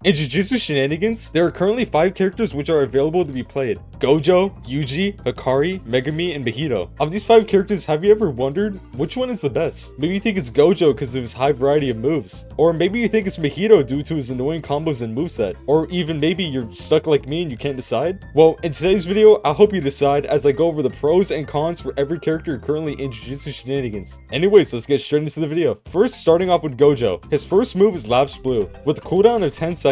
In Jujutsu Shenanigans, there are currently 5 characters which are available to be played: Gojo, Yuji, Hikari, Megumi, and Mahito. Of these 5 characters, have you ever wondered which one is the best? Maybe you think it's Gojo because of his high variety of moves. Or maybe you think it's Mahito due to his annoying combos and moveset. Or even maybe you're stuck like me and you can't decide? Well, in today's video, I'll help you decide as I go over the pros and cons for every character currently in Jujutsu Shenanigans. Anyways, let's get straight into the video. First, starting off with Gojo. His first move is Lapse Blue. With a cooldown of 10 seconds,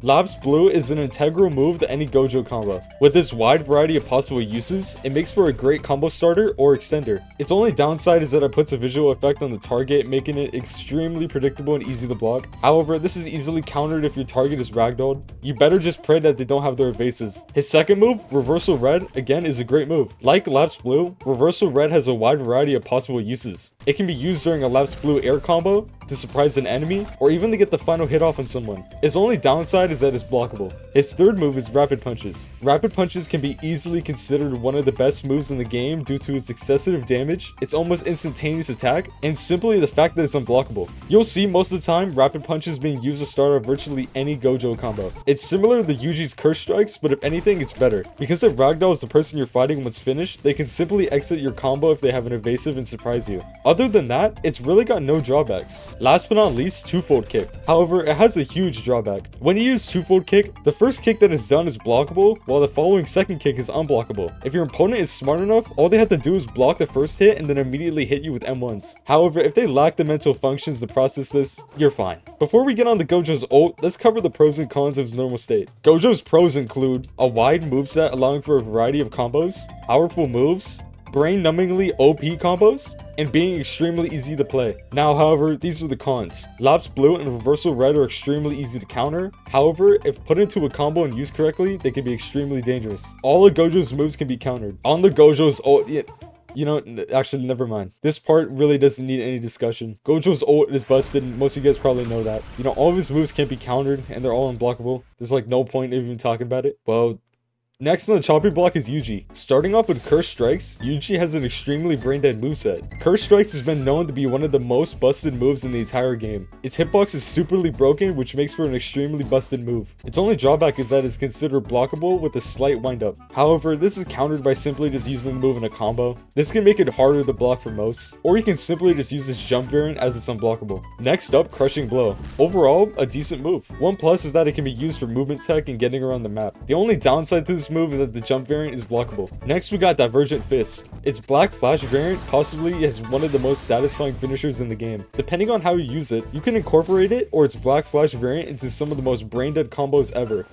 Lapse Blue is an integral move to any Gojo combo. With its wide variety of possible uses, it makes for a great combo starter or extender. Its only downside is that it puts a visual effect on the target, making it extremely predictable and easy to block. However, this is easily countered if your target is ragdolled. You better just pray that they don't have their evasive. His second move, Reversal Red, again is a great move. Like Lapse Blue, Reversal Red has a wide variety of possible uses. It can be used during a Lapse Blue air combo, to surprise an enemy, or even to get the final hit off on someone. Its only downside is that it's blockable. His third move is Rapid Punches. Rapid Punches can be easily considered one of the best moves in the game due to its excessive damage, its almost instantaneous attack, and simply the fact that it's unblockable. You'll see most of the time Rapid Punches being used to start off virtually any Gojo combo. It's similar to Yuji's Curse Strikes, but if anything, it's better. Because it ragdolls the person you're fighting once finished, they can simply exit your combo if they have an evasive and surprise you. Other than that, it's really got no drawbacks. Last but not least, Twofold Kick. However, it has a huge drawback. When you use Twofold Kick, the first kick that is done is blockable, while the following second kick is unblockable. If your opponent is smart enough, all they have to do is block the first hit and then immediately hit you with M1s. However, if they lack the mental functions to process this, you're fine. Before we get on to Gojo's ult, let's cover the pros and cons of his normal state. Gojo's pros include a wide moveset allowing for a variety of combos, powerful moves, brain-numbingly OP combos, and being extremely easy to play. Now, however, these are the cons. Lapse Blue and Reversal Red are extremely easy to counter. However, if put into a combo and used correctly, they can be extremely dangerous. All of Gojo's moves can be countered. On the Gojo's ult, you know, actually, never mind. This part really doesn't need any discussion. Gojo's ult is busted, and most of you guys probably know that. You know, all of his moves can't be countered, and they're all unblockable. There's like no point in even talking about it. Well, next on the chopping block is Yuji. Starting off with Curse Strikes, Yuji has an extremely brain-dead moveset. Curse Strikes has been known to be one of the most busted moves in the entire game. Its hitbox is superly broken, which makes for an extremely busted move. Its only drawback is that it's considered blockable with a slight wind-up. However, this is countered by simply just using the move in a combo. This can make it harder to block for most, or you can simply just use this jump variant as it's unblockable. Next up, Crushing Blow. Overall, a decent move. One plus is that it can be used for movement tech and getting around the map. The only downside to this move is that the jump variant is blockable. Next, we got Divergent Fist. Its Black Flash variant possibly is one of the most satisfying finishers in the game. Depending on how you use it, you can incorporate it or its Black Flash variant into some of the most brain-dead combos ever.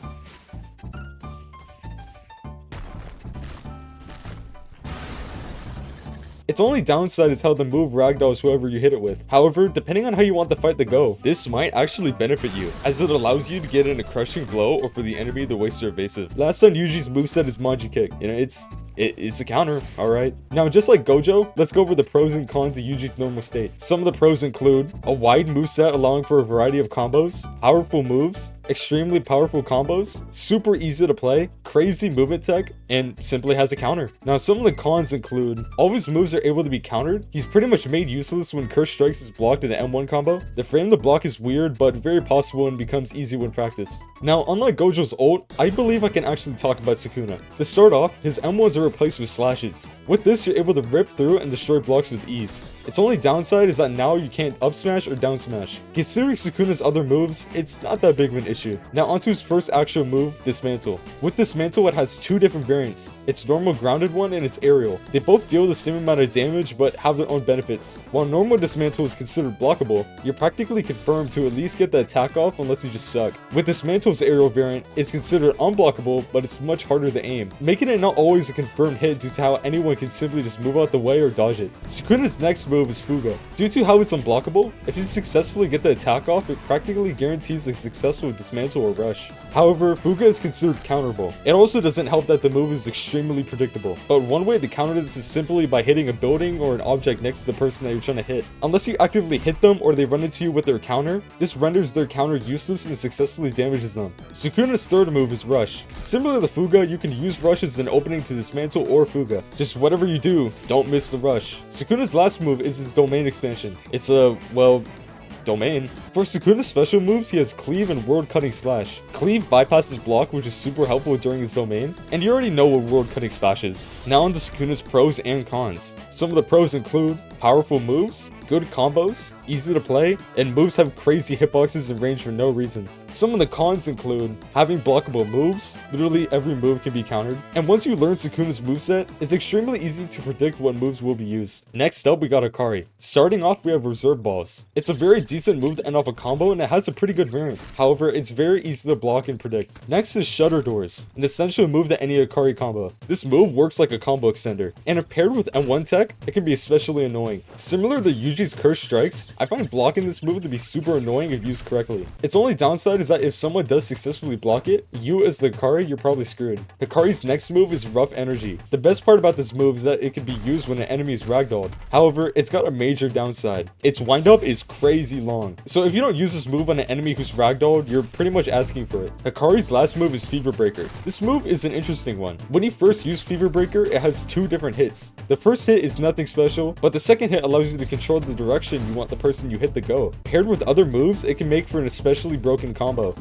Its only downside is how the move ragdolls whoever you hit it with. However, depending on how you want the fight to go, this might actually benefit you, as it allows you to get in a crushing blow or for the enemy to waste their evasive. Last on Yuji's moveset is Manji Kick. You know, it's a counter, alright? Now, just like Gojo, let's go over the pros and cons of Yuji's normal state. Some of the pros include a wide moveset allowing for a variety of combos, powerful moves, extremely powerful combos, super easy to play, crazy movement tech, and simply has a counter. Now, some of the cons include all of his moves are able to be countered. He's pretty much made useless when Curse Strikes is blocked in an M1 combo. The frame to block is weird, but very possible and becomes easy when practiced. Now, unlike Gojo's ult, I believe I can actually talk about Sukuna. To start off, his M1s are replaced with slashes. With this, you're able to rip through and destroy blocks with ease. Its only downside is that now you can't up smash or down smash. Considering Sukuna's other moves, it's not that big of an issue. Now onto his first actual move, Dismantle. With Dismantle, it has 2 different variants. Its normal grounded one and its aerial. They both deal the same amount of damage but have their own benefits. While normal Dismantle is considered blockable, you're practically confirmed to at least get the attack off unless you just suck. With Dismantle's aerial variant, it's considered unblockable, but it's much harder to aim, making it not always a confirmed hit due to how anyone can simply just move out the way or dodge it. Sukuna's next move is Fuga. Due to how it's unblockable, if you successfully get the attack off, it practically guarantees a successful dismantle or rush. However, Fuga is considered counterable. It also doesn't help that the move is extremely predictable, but one way to counter this is simply by hitting a building or an object next to the person that you're trying to hit. Unless you actively hit them or they run into you with their counter, this renders their counter useless and successfully damages them. Sukuna's third move is Rush. Similar to Fuga, you can use Rush as an opening to dismantle or Fuga. Just whatever you do, don't miss the Rush. Sukuna's last move is his domain expansion. It's a, well, Domain. For Sukuna's special moves, he has Cleave and World Cutting Slash. Cleave bypasses block, which is super helpful during his domain, and you already know what World Cutting Slash is. Now on to Sukuna's pros and cons. Some of the pros include powerful moves, good combos, easy to play, and moves have crazy hitboxes and range for no reason. Some of the cons include having blockable moves, literally every move can be countered, and once you learn Sukuna's moveset, it's extremely easy to predict what moves will be used. Next up, we got Akari. Starting off, we have Reserve Balls. It's a very decent move to end off a combo, and it has a pretty good variant. However, it's very easy to block and predict. Next is Shutter Doors, an essential move to any Akari combo. This move works like a combo extender, and if paired with M1 tech, it can be especially annoying. Similar to Yuji's Curse Strikes, I find blocking this move to be super annoying if used correctly. Its only downside is that if someone does successfully block it, you as the Akari, you're probably screwed. Akari's next move is Rough Energy. The best part about this move is that it can be used when an enemy is ragdolled. However, it's got a major downside. Its windup is crazy long. So if you don't use this move on an enemy who's ragdolled, you're pretty much asking for it. Akari's last move is Fever Breaker. This move is an interesting one. When you first use Fever Breaker, it has two different hits. The first hit is nothing special, but the second hit allows you to control the direction you want the person you hit to go. Paired with other moves, it can make for an especially broken combo.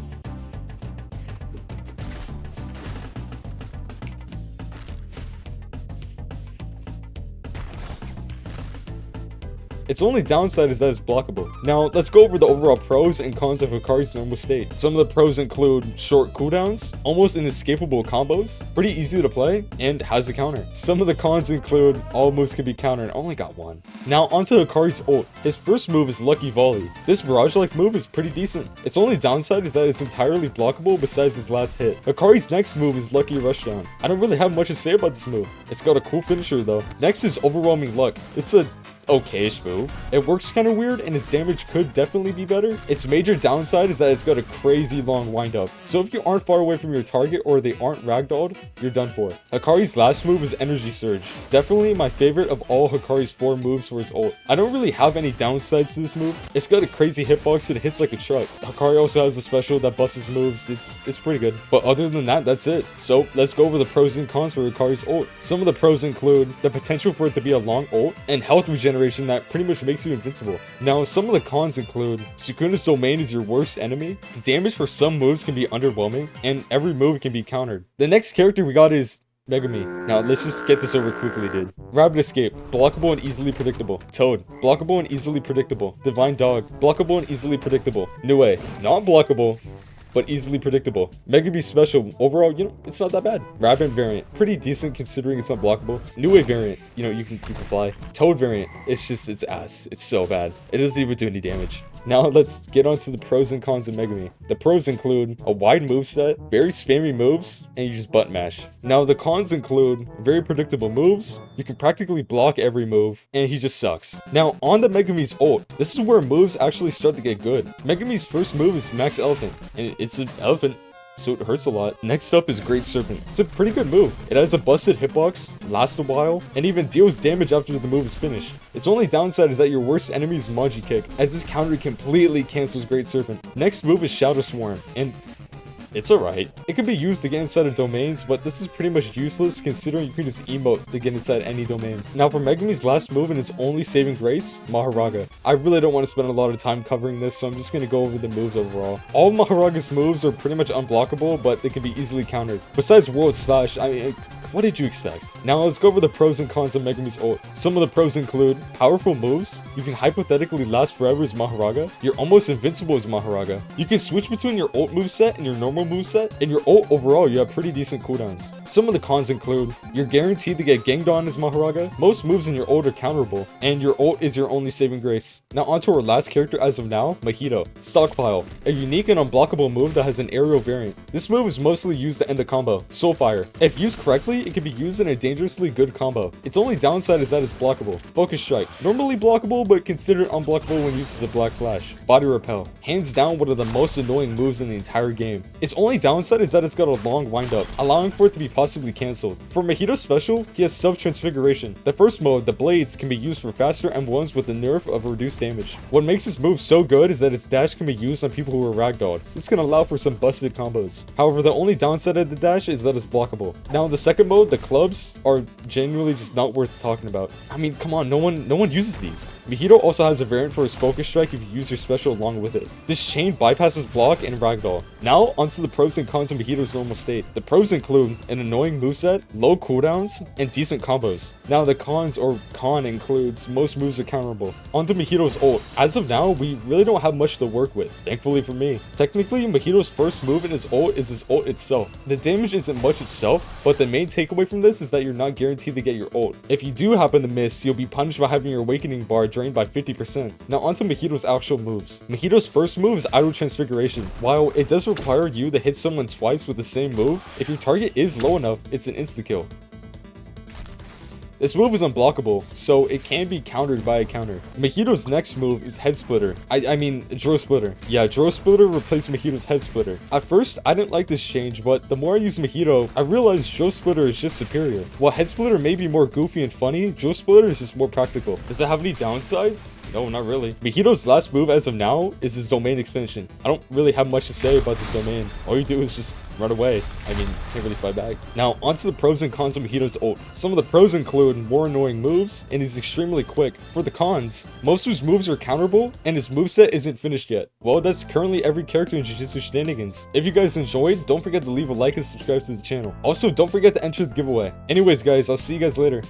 Its only downside is that it's blockable. Now, let's go over the overall pros and cons of Akari's normal state. Some of the pros include short cooldowns, almost inescapable combos, pretty easy to play, and has the counter. Some of the cons include all moves can be countered, only got one. Now, onto Akari's ult. His first move is Lucky Volley. This barrage-like move is pretty decent. Its only downside is that it's entirely blockable besides his last hit. Akari's next move is Lucky Rushdown. I don't really have much to say about this move. It's got a cool finisher though. Next is Overwhelming Luck. It's a okay-ish move. It works kind of weird and its damage could definitely be better. Its major downside is that it's got a crazy long windup. So if you aren't far away from your target or they aren't ragdolled, you're done for. Akari's last move is Energy Surge. Definitely my favorite of all Akari's 4 moves for his ult. I don't really have any downsides to this move. It's got a crazy hitbox and it hits like a truck. Akari also has a special that buffs his moves. It's pretty good. But other than that, that's it. So let's go over the pros and cons for Akari's ult. Some of the pros include the potential for it to be a long ult and health regeneration that pretty much makes you invincible. Now, some of the cons include Sukuna's domain is your worst enemy, the damage for some moves can be underwhelming, and every move can be countered. The next character we got is Megumi. Now, let's just get this over quickly, dude. Rapid Escape, blockable and easily predictable. Toad, blockable and easily predictable. Divine Dog, blockable and easily predictable. Nue, not blockable, but easily predictable. Megumi special, overall, it's not that bad. Rabbit variant, pretty decent considering it's not blockable. Nue variant, you can fly. Toad variant, it's ass. It's so bad. It doesn't even do any damage. Now let's get on to the pros and cons of Megumi. The pros include a wide moveset, very spammy moves, and you just button mash. Now the cons include very predictable moves, you can practically block every move, and he just sucks. Now on to Megumi's ult. This is where moves actually start to get good. Megumi's first move is Max Elephant, and it's an elephant, so it hurts a lot. Next up is Great Serpent. It's a pretty good move. It has a busted hitbox, lasts a while, and even deals damage after the move is finished. Its only downside is that your worst enemy is Maji Kick, as this counter completely cancels Great Serpent. Next move is Shadow Swarm, and it's alright. It can be used to get inside of domains, but this is pretty much useless considering you can just emote to get inside any domain. Now for Megumi's last move and his only saving grace, Maharaga. I really don't want to spend a lot of time covering this, so I'm just going to go over the moves overall. All of Maharaga's moves are pretty much unblockable, but they can be easily countered. Besides World Slash, I mean, what did you expect? Now let's go over the pros and cons of Megumi's ult. Some of the pros include powerful moves. You can hypothetically last forever as Maharaga. You're almost invincible as Maharaga. You can switch between your ult moveset and your normal moveset. And your ult overall, you have pretty decent cooldowns. Some of the cons include you're guaranteed to get ganged on as Maharaga. Most moves in your ult are counterable. And your ult is your only saving grace. Now onto our last character as of now, Mahito. Stockpile. A unique and unblockable move that has an aerial variant. This move is mostly used to end a combo. Soulfire. If used correctly, it can be used in a dangerously good combo. Its only downside is that it's blockable. Focus Strike. Normally blockable, but considered unblockable when used as a Black Flash. Body Repel. Hands down one of the most annoying moves in the entire game. Its only downside is that it's got a long windup, allowing for it to be possibly cancelled. For Mahito's special, he has Self-Transfiguration. The first mode, the Blades, can be used for faster M1s with the nerf of reduced damage. What makes this move so good is that its dash can be used on people who are ragdolled. This can allow for some busted combos. However, the only downside of the dash is that it's blockable. Now the second secret mode, the clubs, are genuinely just not worth talking about. I mean, come on, no one uses these. Mahito also has a variant for his focus strike if you use your special along with it. This chain bypasses block and ragdoll. Now, onto the pros and cons of Mahito's normal state. The pros include an annoying moveset, low cooldowns, and decent combos. Now, the cons or con includes most moves are counterable. Onto Mahito's ult. As of now, we really don't have much to work with, thankfully for me. Technically, Mahito's first move in his ult is his ult itself. The damage isn't much itself, but the main takeaway from this is that you're not guaranteed to get your ult. If you do happen to miss, you'll be punished by having your awakening bar drained by 50%. Now onto Mahito's actual moves. Mahito's first move is Idle Transfiguration. While it does require you to hit someone twice with the same move, if your target is low enough, it's an insta-kill. This move is unblockable, so it can be countered by a counter. Mahito's next move is Head Splitter. I mean, Draw Splitter. Yeah, Draw Splitter replaced Mahito's Head Splitter. At first, I didn't like this change, but the more I use Mahito, I realized Draw Splitter is just superior. While Head Splitter may be more goofy and funny, Draw Splitter is just more practical. Does it have any downsides? No, not really. Mahito's last move as of now is his domain expansion. I don't really have much to say about this domain. All you do is just run away. I mean, can't really fight back. Now, onto the pros and cons of Mahito's ult. Some of the pros include more annoying moves, and he's extremely quick. For the cons, most of his moves are counterable, and his moveset isn't finished yet. Well, that's currently every character in Jujutsu Shenanigans. If you guys enjoyed, don't forget to leave a like and subscribe to the channel. Also, don't forget to enter the giveaway. Anyways, guys, I'll see you guys later.